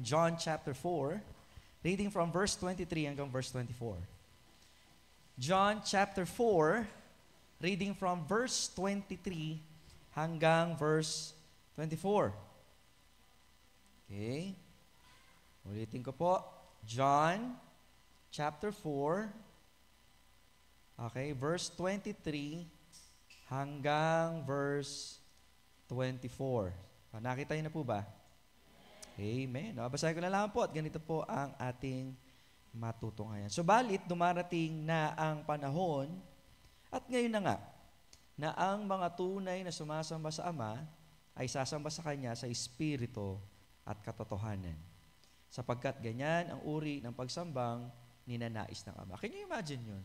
John chapter 4, reading from verse 23 hanggang verse 24. John chapter 4, reading from verse 23 hanggang verse 24. Okay. Ulitin ko po. John chapter 4, okay, verse 23 hanggang verse 24. Nakita niyo na po ba? Amen. Basahin ko na lang po at ganito po ang ating matutunghayan. Subalit, dumarating na ang panahon at ngayon na nga na ang mga tunay na sumasamba sa Ama ay sasamba sa Kanya sa Espiritu at katotohanan. Sapagkat ganyan ang uri ng pagsambang ninanais ng Ama. Can you imagine yun?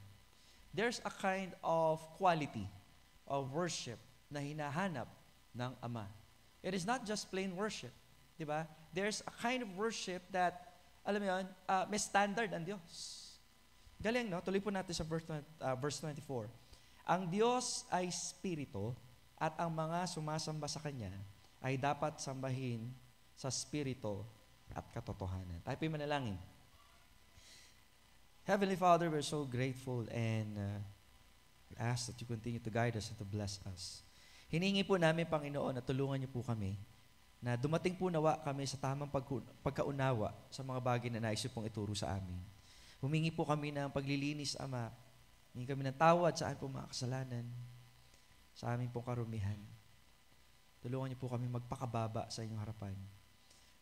There's a kind of quality of worship na hinahanap ng Ama. It is not just plain worship. Diba? There's a kind of worship that, alam mo yun, may standard ang Diyos. Galing, no? Tuloy po natin sa verse 24. Ang Diyos ay Espiritu at ang mga sumasamba sa Kanya ay dapat sambahin sa Espiritu at katotohanan. Tayo po'y manalangin. Heavenly Father, we're so grateful and we ask that you continue to guide us and to bless us. Hiningi po namin, Panginoon, na tulungan niyo po kami na dumating po nawa kami sa tamang pagkaunawa sa mga bagay na nais pong ituro sa amin. Humingi po kami ng paglilinis, Ama. Humingi kami ng tawad sa aming pong mga kasalanan, sa aming pong karumihan. Tulungan niyo po kami magpakababa sa inyong harapan.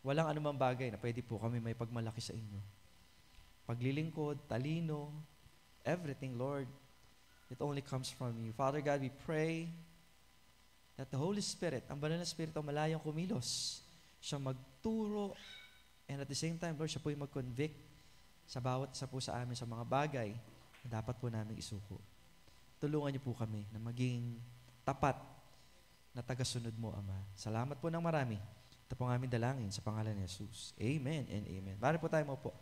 Walang anumang bagay na pwede po kami may pagmalaki sa inyo. Paglilingkod, talino, everything, Lord, it only comes from you. Father God, we pray that the Holy Spirit, ang banal na Espiritu, malayang kumilos, siya magturo, and at the same time, Lord, siya po yung mag-convict sa bawat isa po sa amin sa mga bagay na dapat po namin isuko. Tulungan niyo po kami na maging tapat na tagasunod mo, Ama. Salamat po ng marami. Ito po ang aming dalangin sa pangalan ni Jesus. Amen and amen. Bari po tayo mo po.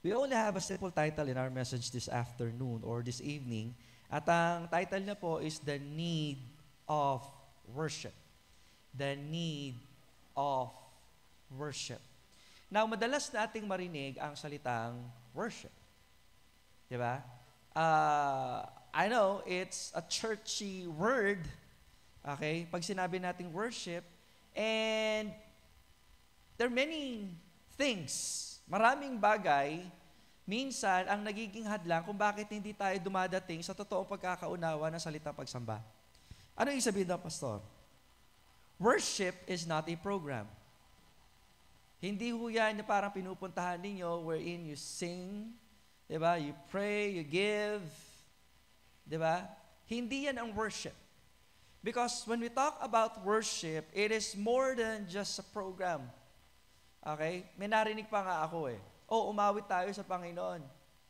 We only have a simple title in our message this afternoon or this evening. At ang title niya po is The Need of Worship. The Need of Worship. Now, madalas nating marinig ang salitang worship. Diba? I know it's a churchy word. Okay? Pag sinabi nating worship, and there are many things, maraming bagay, minsan ang nagiging hadlang kung bakit hindi tayo dumadating sa totoong pagkakaunawa ng salita pagsamba. Ano yung sabihin ng pastor? Worship is not a program. Hindi ho yan na parang pinupuntahan ninyo wherein you sing, diba? You pray, you give, diba? Hindi yan ang worship. Because when we talk about worship, it is more than just a program. Okay? May narinig pa nga ako umawit tayo sa Panginoon.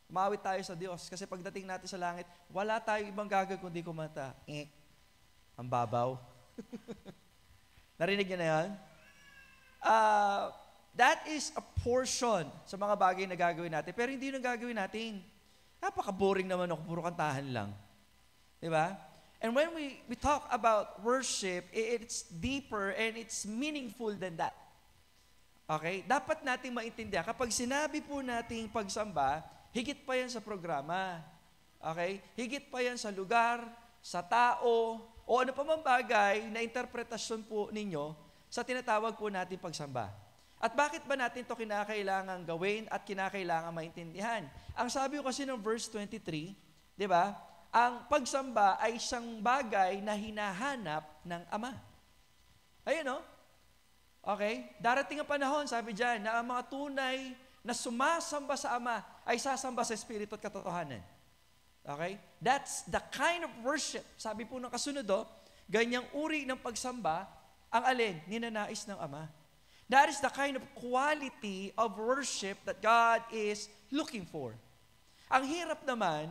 Umawit tayo sa Diyos. Kasi pagdating natin sa langit, wala tayong ibang gagawin kundi kumanta. Ang babaw. Narinig niyo na yan? That is a portion sa mga bagay na gagawin natin. Pero hindi yun ang gagawin natin. Napaka-boring naman ako, puro kantahan lang. Diba? And when we talk about worship, it's deeper and it's meaningful than that. Okay? Dapat nating maintindihan, kapag sinabi po nating pagsamba, higit pa yan sa programa. Okay? Higit pa yan sa lugar, sa tao, o ano pa mang bagay na interpretasyon po ninyo sa tinatawag po natin pagsamba. At bakit ba natin ito kinakailangan gawin at kinakailangan maintindihan? Ang sabi ko kasi ng verse 23, di ba? Ang pagsamba ay isang bagay na hinahanap ng Ama. Ayun, no? Okay? Darating ang panahon, sabi dyan, na ang mga tunay na sumasamba sa Ama ay sasamba sa Espiritu at katotohanan. Okay? That's the kind of worship. Sabi po ng kasunod, ganyang uri ng pagsamba, ang alin? Ninanais ng Ama. That is the kind of quality of worship that God is looking for. Ang hirap naman,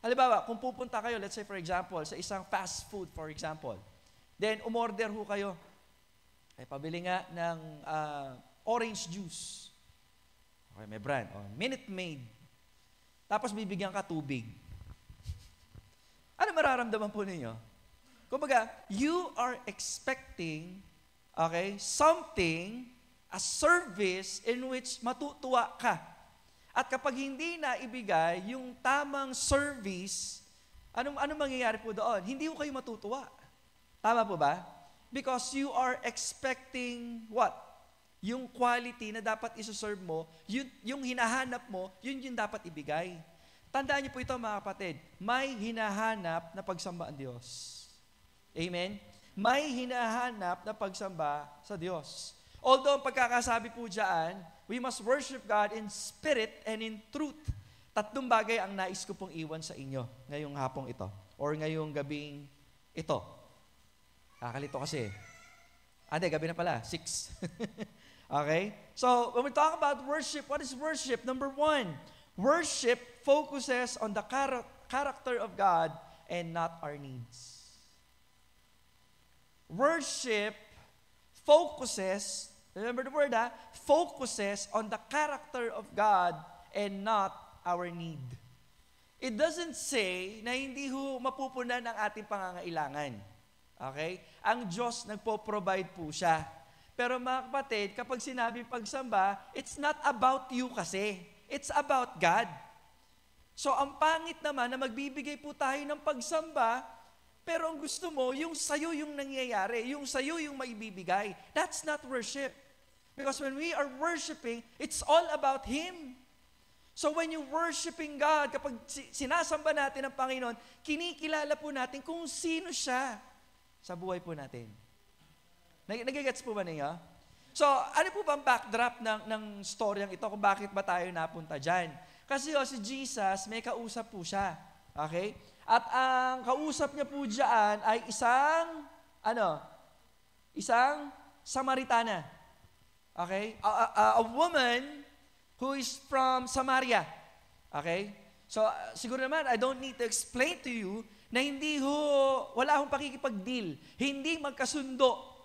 halimbawa, kung pupunta kayo, let's say for example, sa isang fast food, for example, then umorder ho kayo. Ay, pabili nga ng orange juice. Okay, may brand. Minute Maid. Tapos bibigyan ka tubig. Ano mararamdaman po ninyo? Kumbaga, you are expecting, okay, something a service in which matutuwa ka. At kapag hindi na ibigay yung tamang service, anong mangyayari po doon? Hindi ko kayo matutuwa. Tama po ba? Because you are expecting what? Yung quality na dapat isoserve mo, yung hinahanap mo, yun yung dapat ibigay. Tandaan niyo po ito mga kapatid, may hinahanap na pagsamba ang Diyos. Amen? May hinahanap na pagsamba sa Diyos. Although ang pagkakasabi po dyan, we must worship God in spirit and in truth. Tatlong bagay ang nais ko pong iwan sa inyo ngayong hapong ito or ngayong gabing ito. Kakalito kasi. Hindi, gabi na pala. 6. Okay? So, when we talk about worship, what is worship? Number 1, worship focuses on the character of God and not our needs. Worship focuses, remember the word focuses on the character of God and not our need. It doesn't say na hindi mapupunan ang ating pangangailangan. Okay? Ang Diyos nagpo-provide po siya. Pero mga kapatid, kapag sinabi pagsamba, it's not about you kasi. It's about God. So ang pangit naman na magbibigay po tayo ng pagsamba, pero ang gusto mo, yung sayo yung nangyayari, yung sayo yung maibibigay. That's not worship. Because when we are worshiping, it's all about Him. So when you worshiping God, kapag sinasamba natin ang Panginoon, kinikilala po natin kung sino siya sa buhay po natin. Nagigets po ba niya? So, ano po ba ang backdrop ng storyang ito kung bakit ba tayo napunta dyan? Kasi si Jesus, may kausap po siya. Okay? At ang kausap niya po dyan ay isang Samaritana. Okay? A woman who is from Samaria. Okay? So, siguro naman, I don't need to explain to you na wala akong pakikipag-deal. Hindi magkasundo.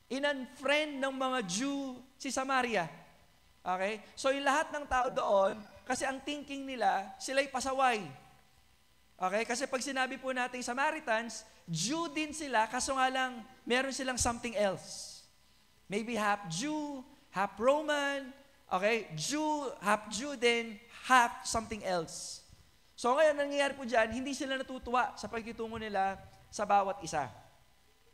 In-unfriend ng mga Jew si Samaria. Okay? So, yung lahat ng tao doon, kasi ang thinking nila, sila'y pasaway. Okay? Kasi pag sinabi po natin Samaritans, Jew din sila, kaso nga lang, meron silang something else. Maybe half Jew, half Roman, okay? Half Jew din, half something else. So ngayon, nangyayari po dyan, hindi sila natutuwa sa pagkitungo nila sa bawat isa.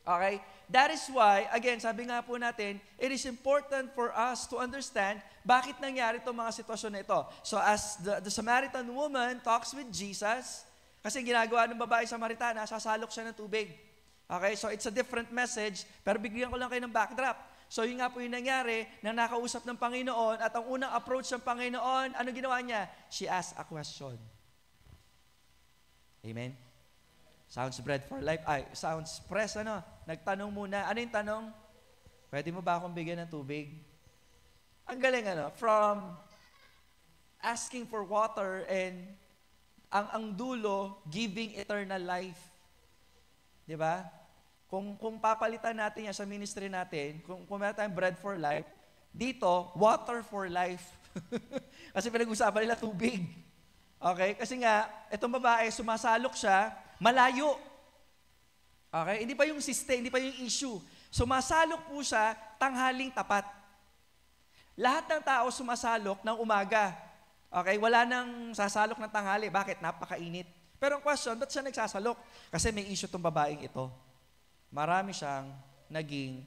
Okay? That is why, again, sabi nga po natin, it is important for us to understand bakit nangyari itong mga sitwasyon na ito. So as the Samaritan woman talks with Jesus, kasi ginagawa ng babae Samaritana, sasalok siya ng tubig. Okay? So it's a different message, pero bigyan ko lang kayo ng backdrop. So yun nga po yung nangyari, na nakausap ng Panginoon, at ang unang approach ng Panginoon, ano ginawa niya? She asked a question. Amen? Sounds bread for life. Sounds press, Nagtanong muna. Ano yung tanong? Pwede mo ba akong bigyan ng tubig? Ang galing, From asking for water and ang dulo, giving eternal life. Di ba? Kung papalitan natin yan sa ministry natin, kung meron tayong bread for life, dito, water for life. Kasi pinag-usapan nila tubig. Okay? Kasi nga, itong babae, sumasalok siya, malayo. Okay? Hindi pa yung system, hindi pa yung issue. Sumasalok po siya, tanghaling tapat. Lahat ng tao sumasalok ng umaga. Okay? Wala nang sasalok ng tanghali. Bakit? Napakainit. Pero ang question, ba't siya nagsasalok? Kasi may issue tong babaeng ito. Marami siyang naging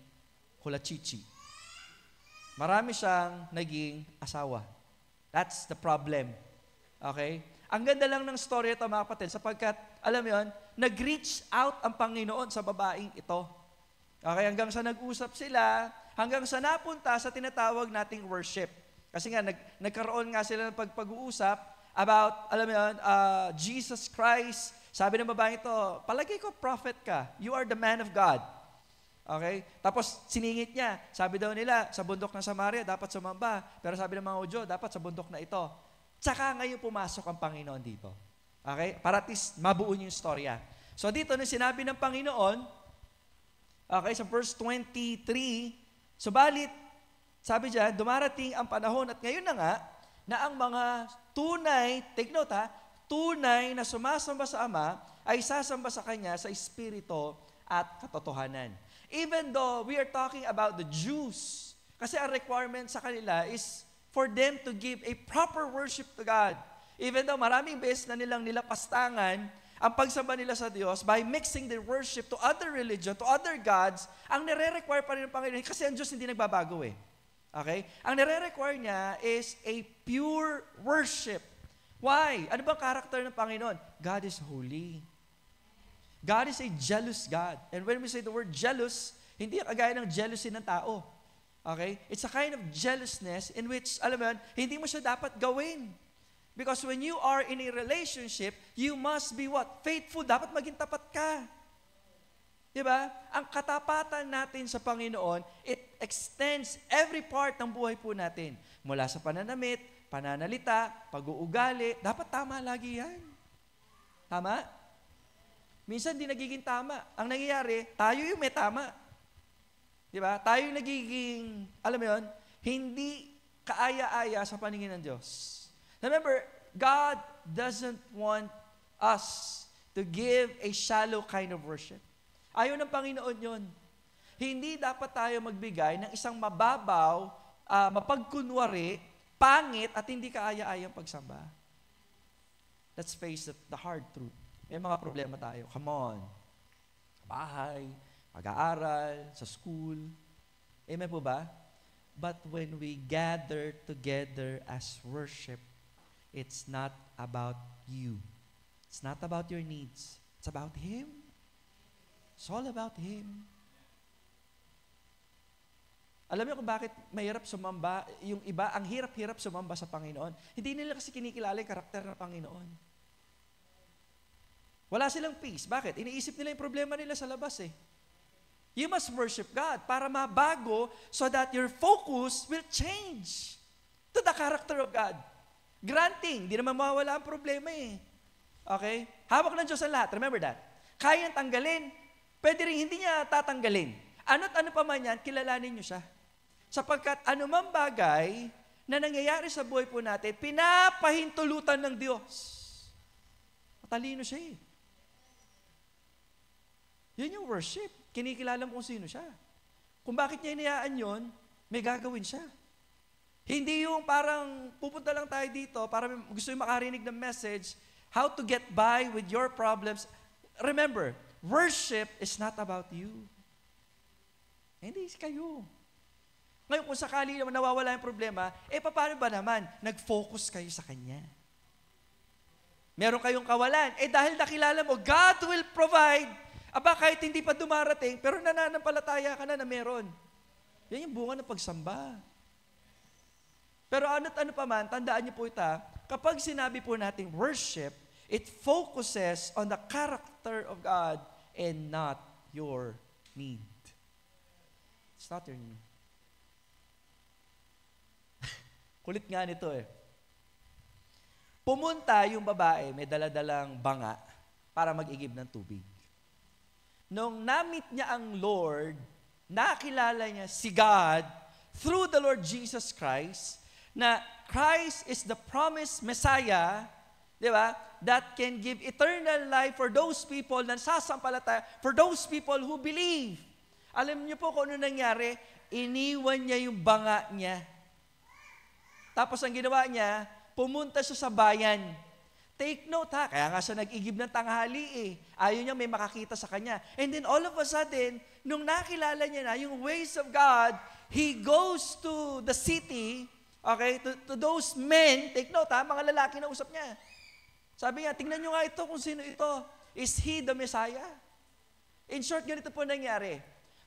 hulachichi. Marami siyang naging asawa. That's the problem. Okay? Ang ganda lang ng story ito, mga kapatid, sapagkat, alam mo yun, nag-reach out ang Panginoon sa babaeng ito. Okay? Hanggang sa nag-usap sila, hanggang sa napunta sa tinatawag nating worship. Kasi nga, nagkaroon nga sila ng pag-uusap about, alam mo yun, Jesus Christ. Sabi ng babaeng ito, palagay ko prophet ka. You are the man of God. Okay? Tapos, siningit niya. Sabi daw nila, sa bundok ng Samaria, dapat sumamba. Pero sabi ng mga Hudyo, dapat sa bundok na ito. Tsaka ngayon pumasok ang Panginoon dito. Okay? Para at least mabuo niyo yung storya. So dito, nung sinabi ng Panginoon, okay, sa verse 23, subalit, sabi diyan, dumarating ang panahon at ngayon na nga, na ang mga tunay, take note tunay na sumasamba sa Ama ay sasamba sa Kanya sa Espiritu at katotohanan. Even though we are talking about the Jews Kasi ang requirement sa kanila is for them to give a proper worship to God. Even though maraming beses na nilang nilapastangan ang pagsamba nila sa Diyos by mixing their worship to other religion, to other gods, ang nire-require pa rin ng Panginoon, kasi ang Diyos hindi nagbabago eh. Okay? Ang nire-require niya is a pure worship. Why? Ano bang character ng Panginoon? God is holy. God is a jealous God. And when we say the word jealous, hindi kagaya ng jealousy ng tao. Okay? It's a kind of jealousness in which, alam mo yun, hindi mo siya dapat gawin. Because when you are in a relationship, you must be what? Faithful. Dapat maging tapat ka. Diba? Ang katapatan natin sa Panginoon, it extends every part ng buhay po natin. Mula sa pananamit, pananalita, pag-uugali, dapat tama lagi yan. Tama? Minsan di nagiging tama. Ang nangyayari, tayo yung may tama. Diba? Tayo yung nagiging, alam mo yun, hindi kaaya-aya sa paningin ng Diyos. Remember, God doesn't want us to give a shallow kind of worship. Ayaw ng Panginoon yun. Hindi dapat tayo magbigay ng isang mababaw, mapagkunwari, pangit, at hindi kaaya-ayang pagsamba. Let's face it, the hard truth. May mga problema tayo. Come on. Bahay, pag-aaral, sa school. Amen po ba? But when we gather together as worship, it's not about you. It's not about your needs. It's about Him. It's all about Him. Alam niyo kung bakit mahirap sumamba, yung iba, ang hirap-hirap sumamba sa Panginoon. Hindi nila kasi kinikilala yung karakter ng Panginoon. Wala silang peace. Bakit? Iniisip nila yung problema nila sa labas eh. You must worship God para mabago so that your focus will change to the character of God. Granting, di naman mawawala ang problema eh. Okay? Hawak ng Diyos ang lahat. Remember that. Kaya niyang tanggalin. Pwede rin hindi niya tatanggalin. Ano't ano pa man yan, kilalanin niyo siya. Sapagkat anumang bagay na nangyayari sa buhay po natin, pinapahintulutan ng Diyos. Matalino siya eh. Yun yung worship. Kinikilala mo kung sino siya. Kung bakit niya inayaan yun, may gagawin siya. Hindi yung parang pupunta lang tayo dito para gusto yung makarinig ng message, how to get by with your problems. Remember, worship is not about you. Hindi kayo. Ngayon, kung sakali naman nawawala yung problema, paano ba naman? Nag-focus kayo sa Kanya. Meron kayong kawalan. Dahil nakilala mo, God will provide. Aba, kahit hindi pa dumarating, pero nananampalataya ka na meron. Yan yung bunga ng pagsamba. Pero ano't ano pa man, tandaan niyo po ito, kapag sinabi po natin worship, it focuses on the character of God and not your need. It's not your need. Kulit nga nito eh. Pumunta yung babae, may daladalang banga para mag-igib ng tubig. Nung na-meet niya ang Lord, nakilala niya si God through the Lord Jesus Christ, na Christ is the promised Messiah, di ba? That can give eternal life for those people na sasampalataya, for those people who believe. Alam niyo po kung ano nangyari? Iniwan niya yung banga niya. Tapos ang ginawa niya, pumunta siya sa bayan. Take note ha, kaya nga siya nag-igib ng tanghali eh. Ayaw niya may makakita sa kanya. And then all of a sudden, nung nakilala niya na yung ways of God, he goes to the city, okay, to those men, take note ha, mga lalaki na usap niya. Sabi niya, tingnan niyo nga ito kung sino ito. Is he the Messiah? In short, ganito po nangyari.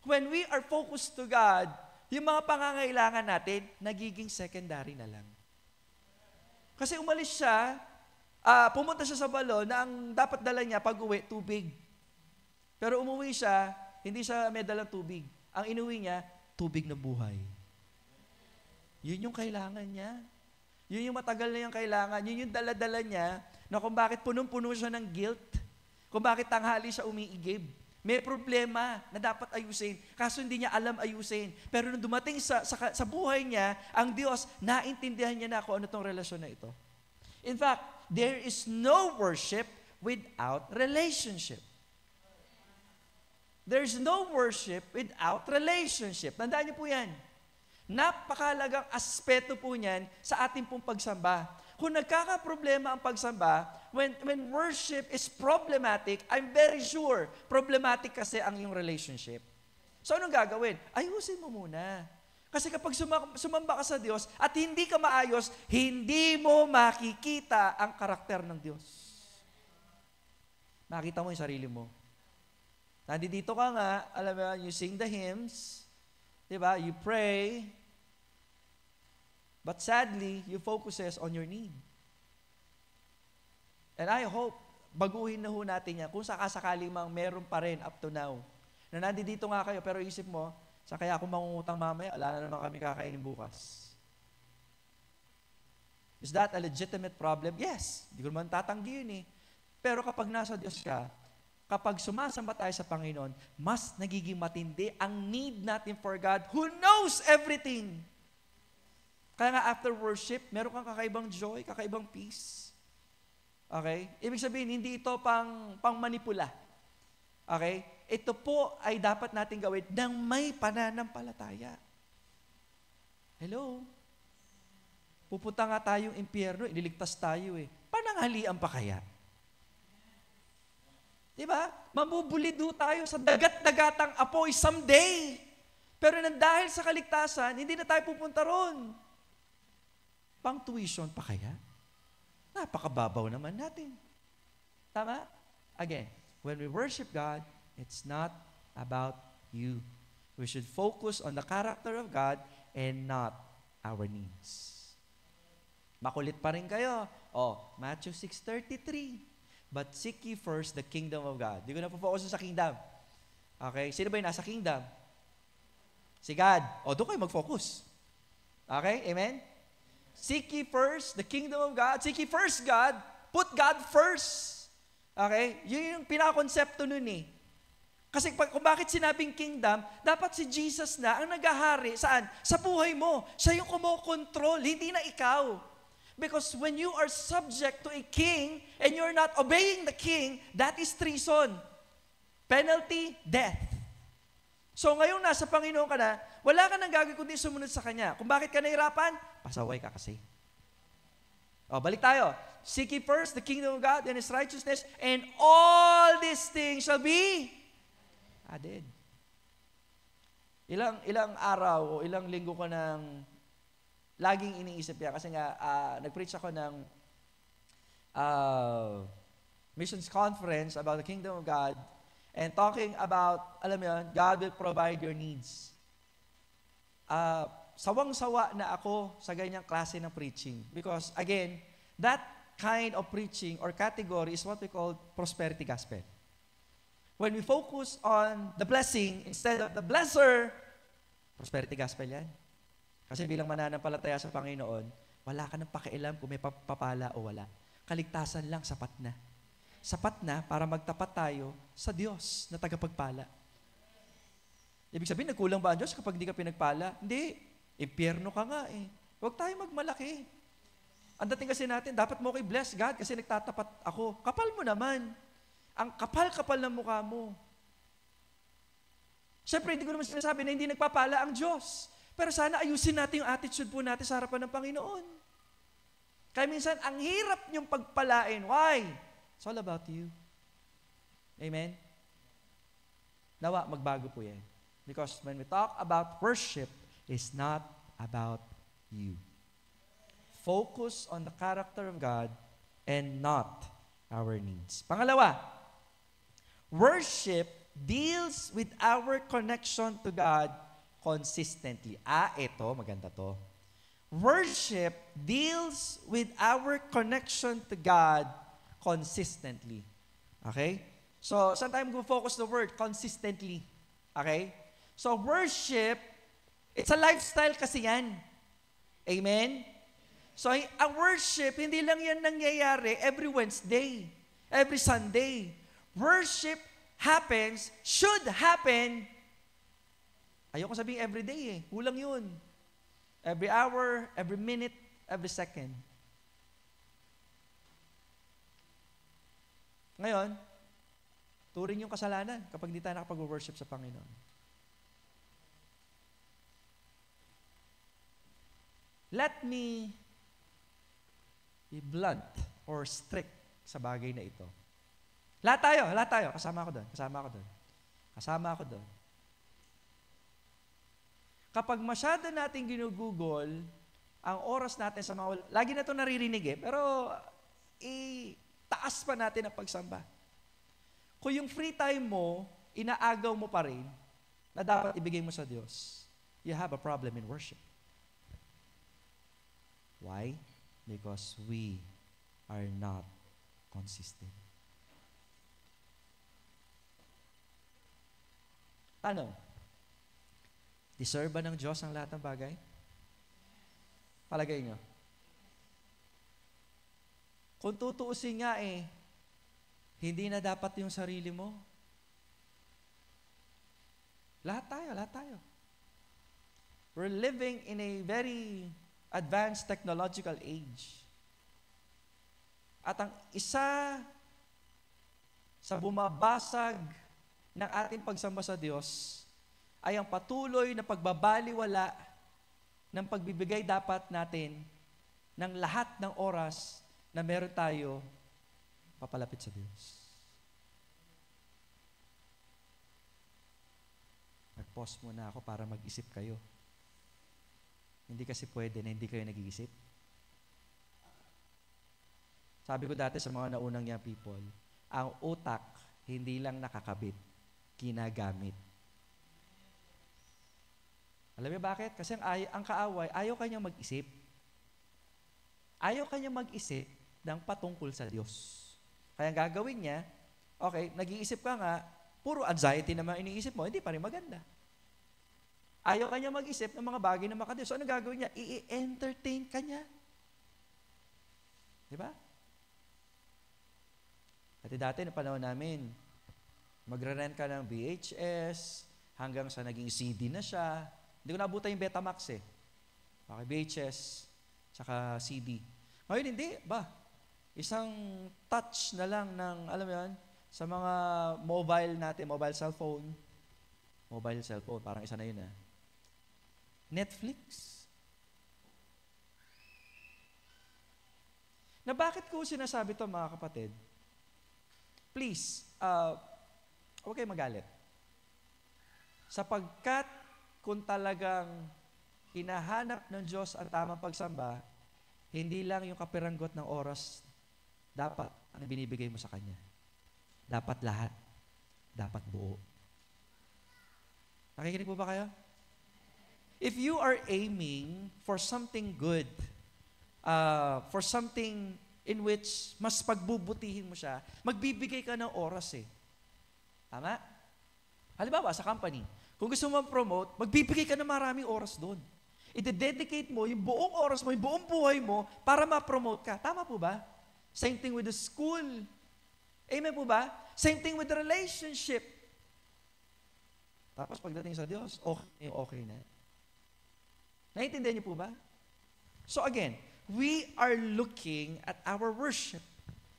When we are focused to God, yung mga pangangailangan natin, nagiging secondary na lang. Kasi umalis siya, pumunta siya sa balon na ang dapat dala niya pag-uwi, tubig. Pero umuwi siya, hindi siya may dalang tubig. Ang inuwi niya, tubig na buhay. Yun yung kailangan niya. Yun yung matagal na yung kailangan. Yun yung dala-dala niya na kung bakit punong-puno siya ng guilt, kung bakit tanghali siya umiigib. May problema na dapat ayusin, kaso hindi niya alam ayusin. Pero nung dumating sa buhay niya, ang Diyos, naintindihan niya na kung ano tong relasyon na ito. In fact, there is no worship without relationship. There's no worship without relationship. Tandaan niyo po yan. Napakalagang aspeto po niyan sa ating pong pagsamba. Kung nagkakaproblema ang pagsamba, when worship is problematic, I'm very sure, problematic kasi ang iyong relationship. So anong gagawin? Ayusin mo muna. Kasi kapag sumamba ka sa Diyos at hindi ka maayos, hindi mo makikita ang karakter ng Diyos. Makita mo yung sarili mo. Nandito ka nga, alam mo, you sing the hymns, di ba? You pray, but sadly, you focuses on your need. And I hope, baguhin na ho natin yan. Kung sakasakali mang meron pa rin up to now, na nandito nga kayo, pero isip mo, sa kaya ako mangungutang mamaya, wala na naman kami kakainin bukas. Is that a legitimate problem? Yes. Hindi ko naman tatanggi yun eh. Pero kapag nasa Diyos ka, kapag sumasamba tayo sa Panginoon, mas nagiging matindi ang need natin for God who knows everything. Kaya nga after worship, meron kang kakaibang joy, kakaibang peace. Okay? Ibig sabihin, hindi ito pang manipula. Okay? Ito po ay dapat natin gawin ng may pananampalataya. Hello? Pupunta nga tayong impyerno, ililigtas tayo eh. Pananghalian pa kaya? Diba? Mabubulido tayo sa dagat-dagatang apoy someday. Pero dahil sa kaligtasan, hindi na tayo pupunta ron. Pang tuition pa kaya? Napakababaw naman natin. Tama? Again, when we worship God, it's not about you. We should focus on the character of God and not our needs. Makulit pa rin kayo. Matthew 6:33. But seek ye first the kingdom of God. Di ko na po-focus sa kingdom. Okay? Sino ba yung nasa kingdom? Si God. Doon kayo mag-focus. Okay? Amen? Seek ye first the kingdom of God. Seek ye first God. Put God first. Okay? Yun yung pinakonsepto nun eh. Kasi kung bakit sinabing kingdom, dapat si Jesus na ang naghahari. Saan? Sa buhay mo. Siya yung kumokontrol, hindi na ikaw. Because when you are subject to a king and you're not obeying the king, that is treason. Penalty, death. So ngayon nasa Panginoon ka na, wala ka nang gagawin kundi sumunod sa Kanya. Kung bakit ka nahirapan, pasaway ka kasi. Balik tayo. Seek ye first the kingdom of God and His righteousness, and all these things shall be added. Ilang araw o ilang linggo ko nang laging iniisip yan. Kasi nga, nag-preach ako ng missions conference about the kingdom of God and talking about, alam mo yun, God will provide your needs. Sawang-sawa na ako sa ganyang klase ng preaching. Because, again, that kind of preaching or category is what we call prosperity gospel. When we focus on the blessing instead of the blesser, prosperity gospel yan. Kasi bilang mananampalataya sa Panginoon, wala ka nang pakialam kung may papala o wala. Kaligtasan lang, sapat na. Sapat na para magtapat tayo sa Diyos na tagapagpala. Ibig sabihin, nagkulang ba ang Diyos kapag di ka pinagpala? Hindi. Impyerno ka nga eh. Huwag tayo magmalaki. Ang dating kasi natin, dapat mo bless God kasi nagtatapat ako. Kapal mo naman. Ang kapal-kapal ng mukha mo. Siyempre, hindi ko naman sinasabi na hindi nagpapala ang Diyos. Pero sana ayusin natin yung attitude po natin sa harapan ng Panginoon. Kaya minsan, ang hirap niyong pagpalain. Why? It's all about you. Amen? Nawa, magbago po yan. Because when we talk about worship, it's not about you. Focus on the character of God and not our needs. Pangalawa, worship deals with our connection to God consistently. Ito, maganda to. Worship deals with our connection to God consistently. Okay? So, sometimes we focus the word consistently. Okay? So, worship, it's a lifestyle kasi yan. Amen? So, ang worship, hindi lang yan nangyayari every Wednesday, every Sunday. Worship happens, should happen. Ayoko sabihin every day eh. Kulang yun. Every hour, every minute, every second. Ngayon, turing yung kasalanan kapag di tayo nakapag-worship sa Panginoon. let me be blunt or strict sa bagay na ito. Lahat tayo. Kasama ako doon. Kapag masyado nating ginugugol ang oras natin sa mga, lagi na ito naririnig pero taas pa natin ang pagsamba. Kung yung free time mo, inaagaw mo pa rin, na dapat ibigay mo sa Diyos, you have a problem in worship. Why? Because we are not consistent. Tanong, deserve ba ng Diyos ang lahat ng bagay? Palagay nyo. Kung tutuusin nga hindi na dapat yung sarili mo. Lahat tayo. We're living in a very advanced technological age. At ang isa sa bumabasag ng ating pagsamba sa Diyos ay ang patuloy na pagbabaliwala ng pagbibigay dapat natin ng lahat ng oras na meron tayo papalapit sa Diyos. Nag-pause muna ako para mag-isip kayo. Hindi kasi pwede na hindi kayo nag-iisip. Sabi ko dati sa mga naunang young people, ang utak hindi lang nakakabit, ginagamit. Alam niyo bakit? Kasi ang kaaway, ayaw kanyang mag-isip. Ayaw kanyang mag-isip ng patungkol sa Diyos. Kaya ang gagawin niya, okay, nag-iisip ka nga, puro anxiety naman iniisip mo, hindi pa rin maganda. Ayaw kanya mag-isip ng mga bagay na makadiyos. So ano gagawin niya? I-entertain ka niya. Di ba? Dati na panahon namin, magre-rent ka ng VHS, hanggang sa naging CD na siya. Hindi ko nabutan yung Betamax Okay, VHS, tsaka CD. Ngayon hindi, isang touch na lang ng, alam mo yan, sa mga mobile natin, mobile cellphone, parang isa na yun Netflix. Na bakit ko sinasabi to mga kapatid? Please, huwag kayo magalit. Sapagkat kung talagang hinahanap ng Diyos ang tamang pagsamba, hindi lang yung kapiranggot ng oras dapat ang binibigay mo sa Kanya. Dapat lahat. Dapat buo. Nakikinig po ba kayo? If you are aiming for something good, for something in which mas pagbubutihin mo siya, magbibigay ka ng oras Tama? Halimbawa, sa company, kung gusto mo promote, magbibigay ka ng maraming oras doon. I-dedicate mo yung buong oras mo, yung buong buhay mo para ma-promote ka. Tama po ba? Same thing with the school. Amen po ba? Same thing with the relationship. Tapos pagdating sa Diyos, okay na. Naiintindihan niyo po ba? So again, we are looking at our worship.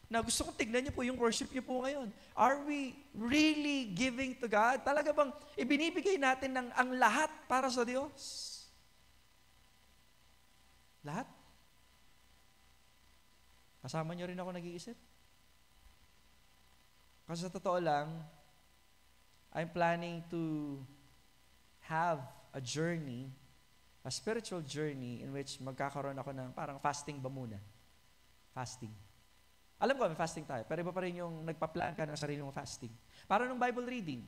Now, gusto kong tignan niyo po yung worship niyo po ngayon. Are we really giving to God? Talaga bang ibinibigay natin ang lahat para sa Diyos? Lahat? Kasama niyo rin ako nag-iisip? Kasi sa totoo lang, I'm planning to have a journey, a spiritual journey in which magkakaroon ako ng parang fasting ba muna? Fasting. Alam ko, may fasting tayo, pero iba pa rin yung nagpa-plan ka ng sarili mong fasting. Para ng Bible reading.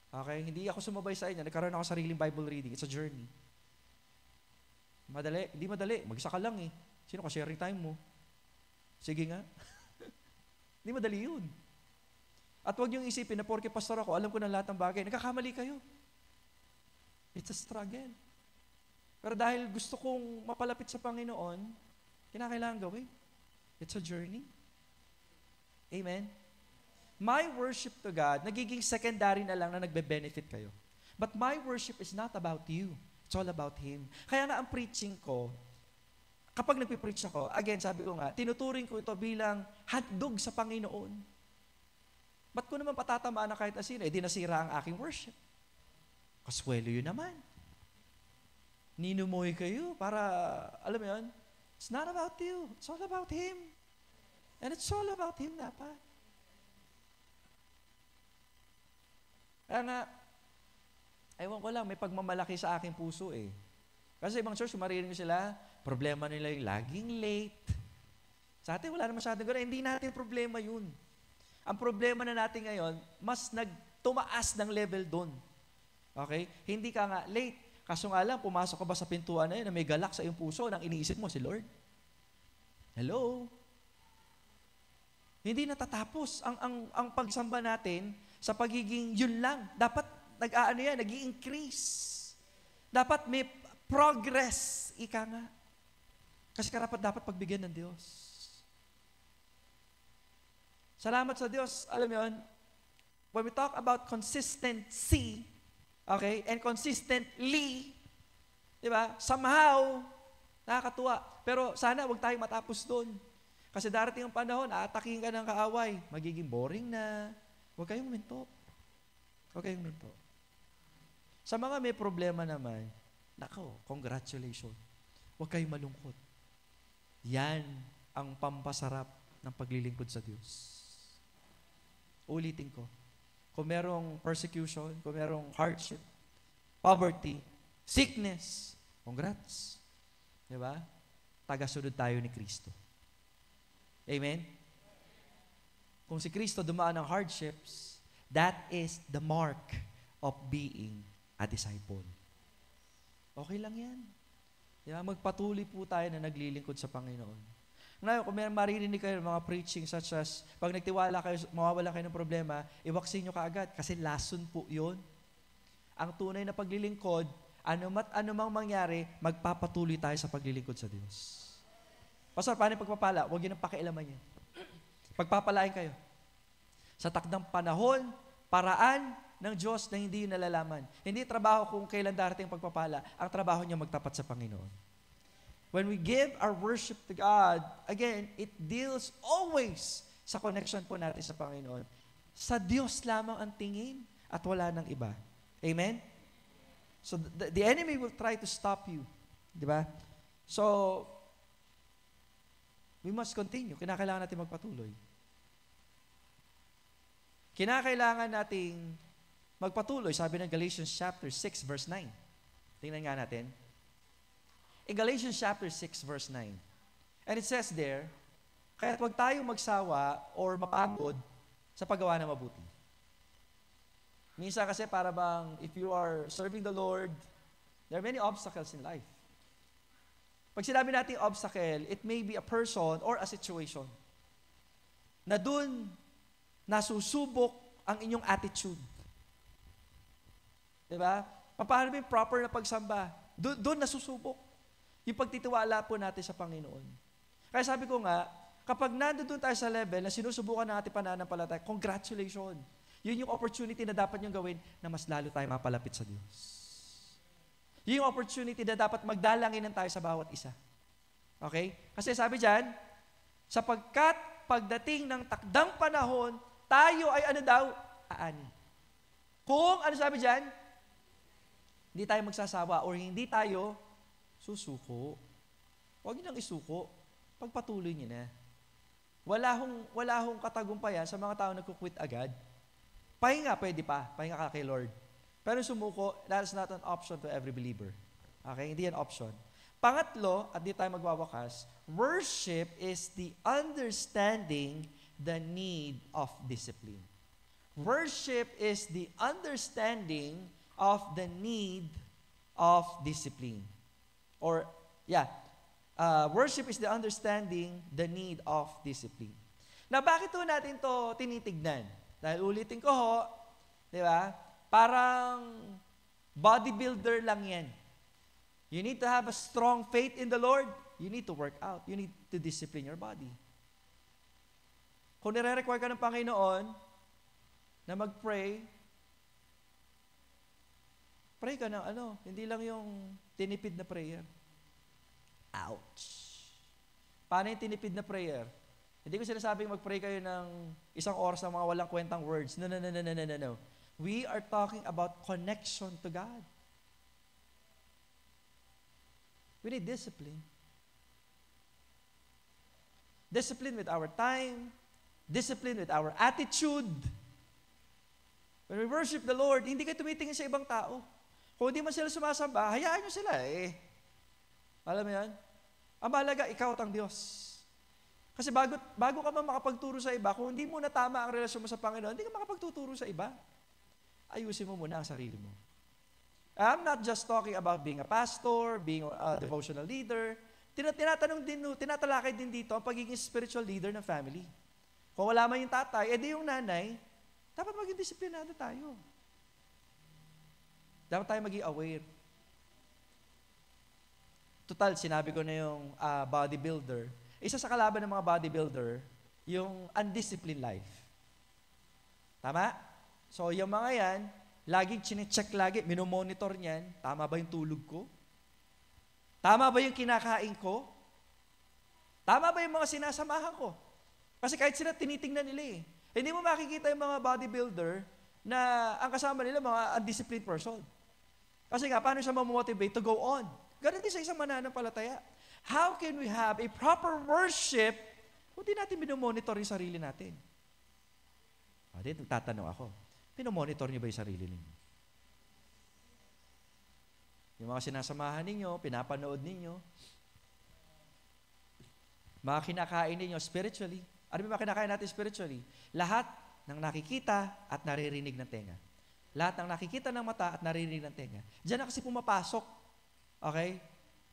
Okay? Hindi ako sumabay sa inyo, nagkaroon ako sariling Bible reading. It's a journey. Madali? Hindi madali. Mag-isa ka lang Sino ka sharing time mo? Sige nga. Hindi madali yun. At huwag niyong isipin na porke pastor ako, alam ko na lahat ng bagay. Nagkakamali kayo. It's a struggle. Pero dahil gusto kong mapalapit sa Panginoon, kinakailangan gawin. It's a journey. Amen? My worship to God, nagiging secondary na lang na nagbe-benefit kayo. But my worship is not about you. It's all about Him. Kaya nga ang preaching ko, kapag nagpipreach ako, again, sabi ko nga, tinuturing ko ito bilang handog sa Panginoon. Ba't ko naman patatamaan na kahit na sino? Di nasira ang aking worship. Kaswelo yun naman. ninumoy kayo para, alam mo yun, it's not about you. It's all about Him. And it's all about Him dapat. Kaya nga, ewan ko lang, may pagmamalaki sa aking puso eh. Kasi ibang church, maririnig sila, problema nila yung laging late. Sa atin, wala na masyadong gano'n. Hindi natin problema yun. Ang problema na natin ngayon, mas nagtumaas ng level doon. Okay? Hindi ka nga late. Kaso nga lang, pumasok ka ba sa pintuan na yun na may galak sa iyong puso nang iniisip mo si Lord? Hello? Hindi natatapos. Ang pagsamba natin sa pagiging yun lang. Dapat nag-i-increase. Dapat may progress. Ika nga. Kasi dapat pagbigyan ng Diyos. Salamat sa Diyos. Alam mo yun, when we talk about consistency, okay, and consistently, di ba, somehow, nakakatuwa. Pero sana huwag tayong matapos doon. Kasi darating ang panahon, aataking ka ng kaaway, magiging boring na. Huwag kayong minto. Huwag kayong minto. Sa mga may problema naman, nako, congratulations. Huwag kayong malungkot. Yan ang pampasarap ng paglilingkod sa Diyos. Ulitin ko. Kung merong persecution, kung merong hardship, poverty, sickness, congrats. Diba? Tagasunod tayo ni Kristo. Amen? Kung si Kristo dumaan ng hardships, that is the mark of being a disciple. Okay lang yan. Diba? Magpatuloy po tayo na naglilingkod sa Panginoon. Ngayon, kung may maririnig kayo ng mga preaching such as, pag nagtiwala kayo, mawawala kayo ng problema, iwaksin nyo kaagad kasi lason po yun. Ang tunay na paglilingkod, anumang mangyari, magpapatuloy tayo sa paglilingkod sa Diyos. Pastor, paano yung pagpapala? Huwag yun ang pakialaman yan. Pagpapalain kayo. Sa takdang panahon, paraan ng Diyos na hindi yun nalalaman. Hindi trabaho kung kailan darating pagpapala. Ang trabaho niya magtapat sa Panginoon. When we give our worship to God, again, it deals always sa connection po natin sa Panginoon. Sa Diyos lamang ang tingin at wala nang iba. Amen? So, the enemy will try to stop you. Di ba? So, we must continue. Kinakailangan natin magpatuloy. Kinakailangan nating magpatuloy. Sabi ng Galatians chapter 6, verse 9. Tingnan nga natin. In Galatians chapter 6, verse 9. And it says there, kaya huwag tayong magsawa or mapagod sa paggawa ng mabuti. Minsan kasi para bang, if you are serving the Lord, there are many obstacles in life. Pag sinabi natin obstacle, it may be a person or a situation na dun nasusubok ang inyong attitude. Diba? Paano ba yung proper na pagsamba? Doon nasusubok. Yung pagtitiwala po natin sa Panginoon. Kaya sabi ko nga, kapag nandoon tayo sa level na sinusubukan ng ating pananampalataya, congratulations. Yun yung opportunity na dapat niyong gawin na mas lalo tayo mapalapit sa Diyos. Yun yung opportunity na dapat magdalanginan tayo sa bawat isa. Okay? Kasi sabi dyan, sapagkat pagdating ng takdang panahon, tayo ay ano daw? Aani. Kung ano sabi dyan, hindi tayo magsasawa or hindi tayo susuko. Huwag niyo nang isuko. Pagpatuloy niyo na. Wala hong katagumpayan sa mga tao nagkukwit agad. Pahinga, pwede pa. Pahinga ka kay Lord. Pero sumuko, that is not an option to every believer. Okay? Hindi yan option. Pangatlo, at di tayo magwawakas, worship is the understanding the need of discipline. Worship is the understanding of the need of discipline. Worship is the understanding the need of discipline. Na bakit po natin to tinitignan? Dahil ulitin ko ho, di ba? Parang bodybuilder lang yan. You need to have a strong faith in the Lord. You need to work out. You need to discipline your body. Kung nire-require ka ng Panginoon na mag-pray, pray ka ng hindi lang yung tinipid na prayer. Ouch! Paano yung tinipid na prayer? Hindi ko sinasabing mag-pray kayo ng 1 oras ng mga walang kwentang words. No. We are talking about connection to God. We need discipline. Discipline with our time, discipline with our attitude. When we worship the Lord, hindi kayo tumitingin sa ibang tao. Kung hindi man sila sumasamba, hayaan nyo sila eh. Alam mo yan? Ang mahalaga, ikaw at ang Diyos. Kasi bago ka man makapagturo sa iba, kung hindi mo na tama ang relasyon mo sa Panginoon, hindi ka makapagtuturo sa iba. Ayusin mo muna ang sarili mo. I'm not just talking about being a pastor, being a devotional leader. Tinatalakay din dito ang pagiging spiritual leader ng family. Kung wala man yung tatay, edi yung nanay, dapat maging disiplinado tayo. Dapat tayo maging aware. Total, sinabi ko na yung bodybuilder. Isa sa kalaban ng mga bodybuilder, yung undisciplined life. Tama? So, yung mga yan, laging chinecheck lagi, minomonitor niyan, tama ba yung tulog ko? Tama ba yung kinakain ko? Tama ba yung mga sinasamahan ko? Kasi kahit sila tinitingnan nila eh. Hindi mo makikita yung mga bodybuilder na ang kasama nila mga undisciplined person. Kasi nga, paano siya mamotivate to go on? Ganun din sa isang mananampalataya. How can we have a proper worship kung di natin minomonitor yung sarili natin? Dito, tatanong ako, minomonitor niyo ba yung sarili ninyo? Yung mga sinasamahan ninyo, pinapanood ninyo, mga kinakain ninyo spiritually. Ano ba kinakain natin spiritually? Lahat ng nakikita at naririnig ng tenga. Lahat ng nakikita ng mata at naririnig ng tenga. Diyan na kasi pumapasok. Okay?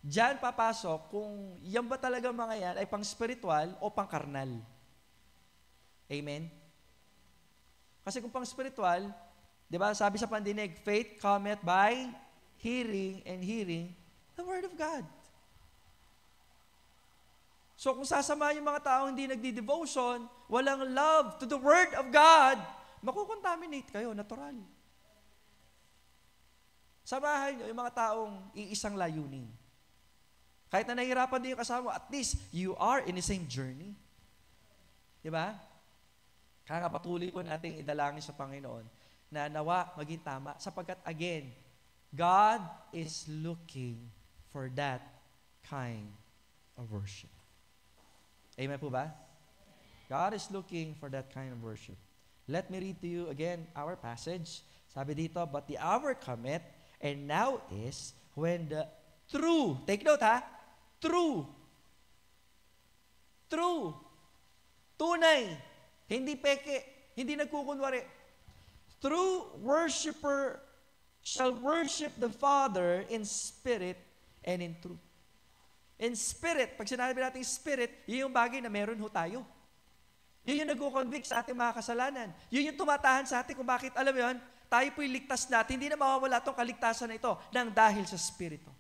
Diyan papasok kung yan ba talaga mga yan ay pang spiritual o pang karnal. Amen? Kasi kung pang spiritual, di ba, sabi sa pandinig, faith cometh by hearing, and hearing the Word of God. So kung sasama yung mga taong hindi nagdi-devotion, walang love to the Word of God, makukontaminate kayo, natural. Samahan nyo yung mga taong iisang layunin. Kahit na nahihirapan din yung kasama, at least you are in the same journey. Di ba? Kaya nga patuloy po natin idalangin sa Panginoon na nawa maging tama sapagkat again, God is looking for that kind of worship. Amen po ba? God is looking for that kind of worship. Let me read to you again our passage. Sabi dito, but the hour cometh, and now is, when the true, take note ha, true, tunay, hindi peke, hindi nagkukunwari, true worshiper shall worship the Father in spirit and in truth. In spirit, pag sinabi natin spirit, yun yung bagay na meron ho tayo. Yun yung nag-convict sa ating mga kasalanan. Yun yung tumatahan sa atin kung bakit, alam mo yun, tayo po'y ligtas natin, hindi na mawawala itong kaligtasan na ito nang dahil sa Spirito.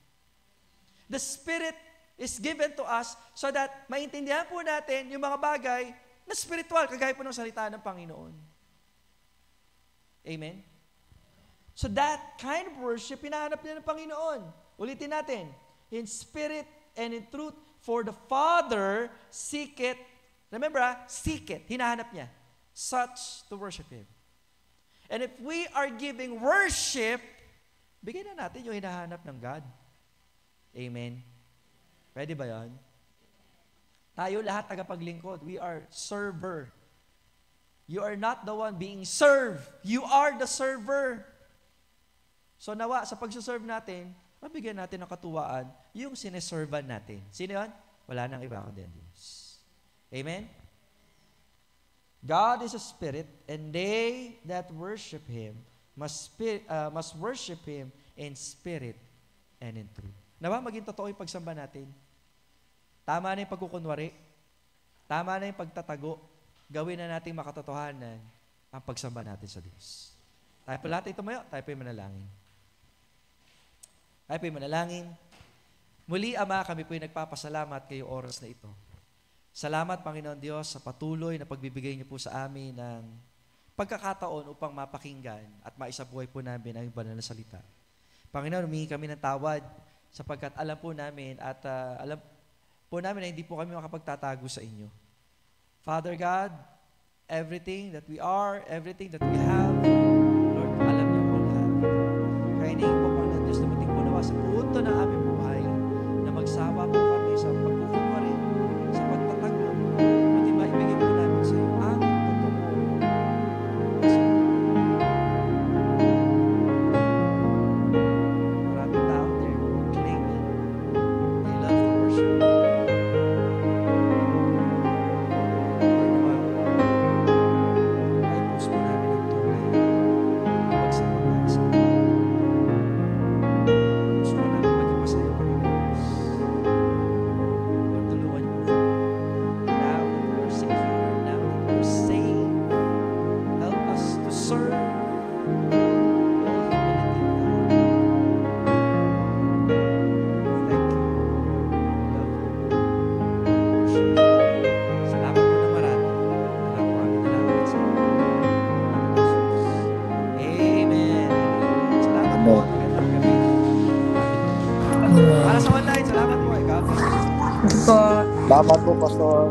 The Spirit is given to us so that maintindihan po natin yung mga bagay na spiritual, kagaya po ng salita ng Panginoon. Amen? So that kind of worship, hinahanap niya ng Panginoon. Ulitin natin. In spirit and in truth, for the Father seeketh, remember seeketh, hinahanap niya, such to worship Him. And if we are giving worship, bigyan na natin yung hinahanap ng God. Amen? Pwede ba yan? Tayo lahat tagapaglingkod. We are server. You are not the one being served. You are the server. So nawa, sa pagsuserve natin, mabigyan natin ng katuwaan yung sineservan natin. Sino yun? Wala nang iba kundi ang Diyos. Amen? God is a spirit, and they that worship Him must worship Him in spirit and in truth. Nawa, maging totoo yung pagsamba natin. Tama na yung pagkukunwari. Tama na yung pagtatago. Gawin na natin makatotohanan ang pagsamba natin sa Diyos. Tayo po lahat tumayo, tayo po yung manalangin. Tayo po yung manalangin. Muli, Ama, kami po yung nagpapasalamat kayo oras na ito. Salamat, Panginoon Diyos, sa patuloy na pagbibigay niyo po sa amin ng pagkakataon upang mapakinggan at maisabuhay po namin ang banal na salita. Panginoon, humingi kami ng tawad sapagkat alam po namin at alam po namin na hindi po kami makapagtatago sa inyo. Father God, everything that we are, everything that we have, Lord, alam niyo po lahat. Kaya hinihingi po, Panginoon Diyos, na mating po nawa sa punto ng aming buhay na po. Salamat po, Pastor.